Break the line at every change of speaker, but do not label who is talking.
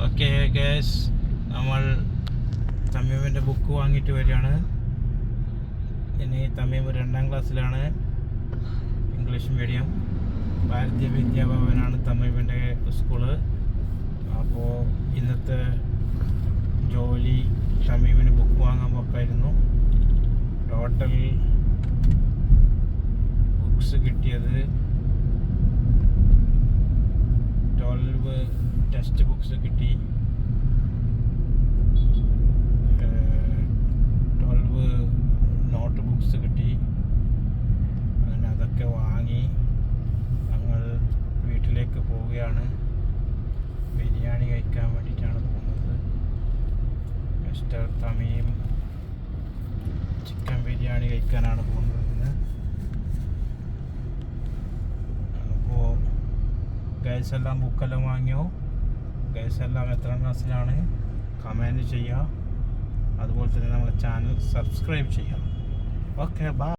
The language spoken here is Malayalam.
ഓക്കെ ഗൈസ്, നമ്മൾ തമീമിൻ്റെ ബുക്ക് വാങ്ങിയിട്ട് വരികയാണ്. ഇനി തമീം 2ാം ക്ലാസ്സിലാണ്, ഇംഗ്ലീഷ് മീഡിയം. ഭാരതീയ വിദ്യാഭവനാണ് തമീമിൻ്റെ സ്കൂള്. അപ്പോൾ ഇന്നത്തെ ജോലി തമീമിന് ബുക്ക് വാങ്ങാൻ പോക്കായിരുന്നു. ടോട്ടൽ ബുക്സ് കിട്ടിയത് 12 ടെക്സ്റ്റ് ബുക്സ് കിട്ടി, 12 നോട്ട് ബുക്സ് കിട്ടി. അങ്ങനെ അതൊക്കെ വാങ്ങി ഞങ്ങൾ വീട്ടിലേക്ക് പോവുകയാണ്. ബിരിയാണി കഴിക്കാൻ വേണ്ടിയിട്ടാണ് പോകുന്നത്. മിസ്റ്റർ തമീം ചിക്കൻ ബിരിയാണി കഴിക്കാനാണ് പോകുന്നത്. അപ്പോൾ ഗൈസ് എല്ലാം ബുക്കെല്ലാം വാങ്ങിയോ? ഗൈസ് എല്ലാം എത്രാം ക്ലാസ്സിലാണ്? കമൻറ്റ് ചെയ്യുക. അതുപോലെ തന്നെ നമ്മുടെ ചാനൽ സബ്സ്ക്രൈബ് ചെയ്യുക. Okay, by.